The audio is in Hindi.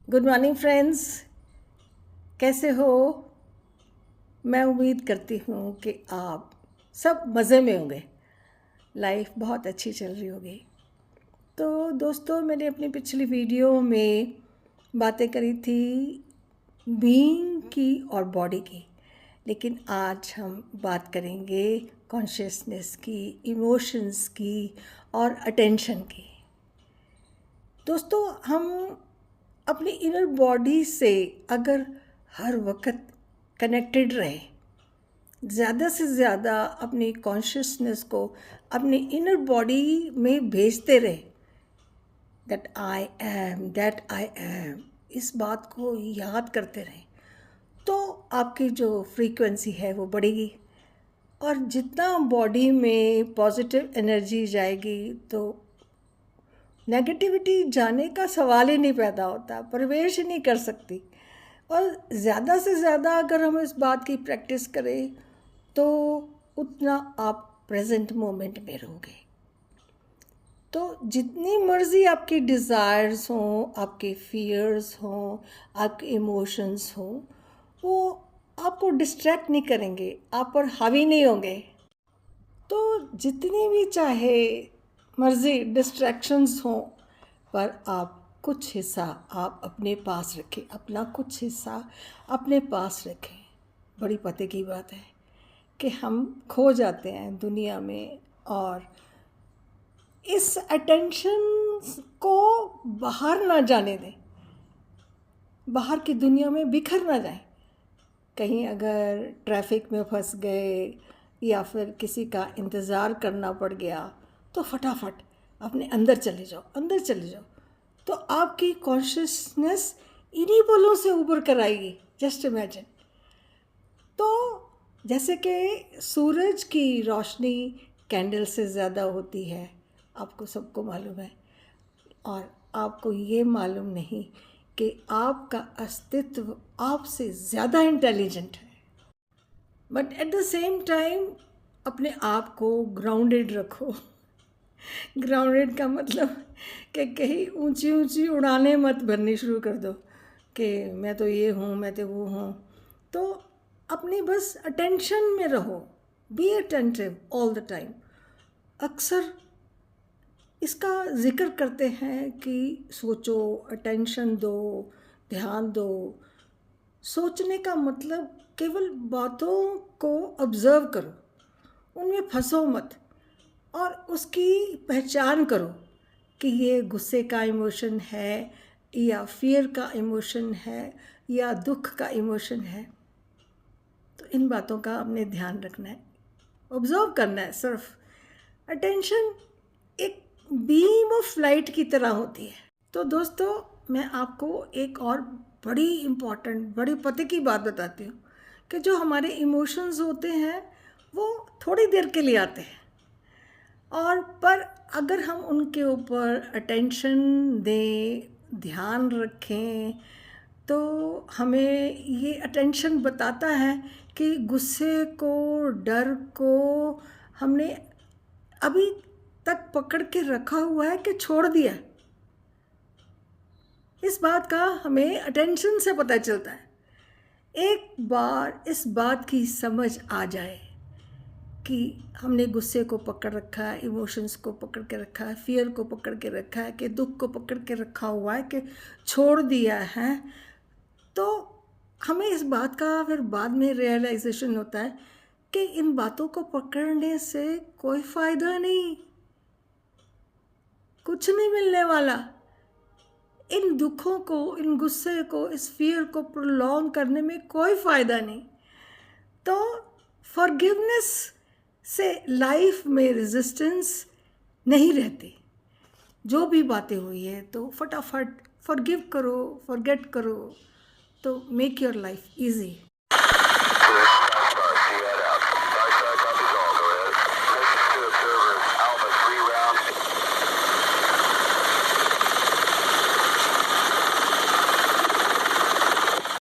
गुड मॉर्निंग फ्रेंड्स, कैसे हो? मैं उम्मीद करती हूँ कि आप सब मज़े में होंगे। लाइफ बहुत अच्छी चल रही होगी। तो दोस्तों, मैंने अपनी पिछली वीडियो में बातें करी थी बीइंग की और बॉडी की, लेकिन आज हम बात करेंगे कॉन्शियसनेस की, इमोशंस की और अटेंशन की। दोस्तों, हम अपनी इनर बॉडी से अगर हर वक्त कनेक्टेड रहे, ज़्यादा से ज़्यादा अपनी कॉन्शियसनेस को अपनी इनर बॉडी में भेजते रहे, दैट आई एम, इस बात को याद करते रहे, तो आपकी जो फ्रीक्वेंसी है वो बढ़ेगी। और जितना बॉडी में पॉजिटिव एनर्जी जाएगी तो नेगेटिविटी जाने का सवाल ही नहीं पैदा होता, प्रवेश ही नहीं कर सकती। और ज़्यादा से ज़्यादा अगर हम इस बात की प्रैक्टिस करें तो उतना आप प्रेजेंट मोमेंट में रहोगे। तो जितनी मर्ज़ी आपकी डिज़ायर्स हों, आपके फियर्स हों, आपके इमोशंस हों, वो आपको डिस्ट्रैक्ट नहीं करेंगे, आप पर हावी नहीं होंगे। तो जितनी भी चाहे मर्ज़ी डिस्ट्रैक्शंस हों, पर आप कुछ हिस्सा आप अपने पास रखें, अपना कुछ हिस्सा अपने पास रखें। बड़ी पते की बात है कि हम खो जाते हैं दुनिया में और इस अटेंशन को बाहर ना जाने दें, बाहर की दुनिया में बिखर ना जाए। कहीं अगर ट्रैफिक में फंस गए या फिर किसी का इंतज़ार करना पड़ गया तो फटाफट अपने अंदर चले जाओ, अंदर चले जाओ। तो आपकी कॉन्शियसनेस इन्हीं पलों से उभर कर आएगी। Just imagine. तो जैसे कि सूरज की रोशनी कैंडल से ज़्यादा होती है, आपको सबको मालूम है, और आपको ये मालूम नहीं कि आपका अस्तित्व आपसे ज़्यादा इंटेलिजेंट है। But at the same time अपने आप को ग्राउंडेड रखो। ग्राउंडेड का मतलब कि कहीं ऊंची ऊंची उड़ानें मत भरनी शुरू कर दो कि मैं तो ये हूँ, मैं तो वो हूँ। तो अपनी बस अटेंशन में रहो, be attentive all the time. अक्सर इसका ज़िक्र करते हैं कि सोचो, अटेंशन दो, ध्यान दो। सोचने का मतलब केवल बातों को ऑब्ज़र्व करो, उनमें फंसो मत, और उसकी पहचान करो कि ये गुस्से का इमोशन है या फियर का इमोशन है या दुख का इमोशन है। तो इन बातों का आपने ध्यान रखना है, ऑब्ज़र्व करना है सिर्फ। अटेंशन एक बीम ऑफ लाइट की तरह होती है। तो दोस्तों, मैं आपको एक और बड़ी इम्पॉर्टेंट, बड़ी पते की बात बताती हूँ कि जो हमारे इमोशंस होते हैं वो थोड़ी देर के लिए आते हैं, और पर अगर हम उनके ऊपर अटेंशन दें, ध्यान रखें, तो हमें ये अटेंशन बताता है कि गुस्से को, डर को हमने अभी तक पकड़ के रखा हुआ है कि छोड़ दिया। इस बात का हमें अटेंशन से पता चलता है। एक बार इस बात की समझ आ जाए कि हमने गुस्से को पकड़ रखा है, इमोशंस को पकड़ के रखा है, फियर को पकड़ के रखा है, कि दुख को पकड़ के रखा हुआ है, कि छोड़ दिया है, तो हमें इस बात का फिर बाद में रियलाइजेशन होता है कि इन बातों को पकड़ने से कोई फ़ायदा नहीं, कुछ नहीं मिलने वाला। इन दुखों को, इन गुस्से को, इस फियर को प्रोलॉन्ग करने में कोई फ़ायदा नहीं। तो फॉरगिवनेस से लाइफ में रेजिस्टेंस नहीं रहती। जो भी बातें हुई है तो फटाफट फॉरगिव करो, फॉरगेट करो, तो मेक योर लाइफ इजी।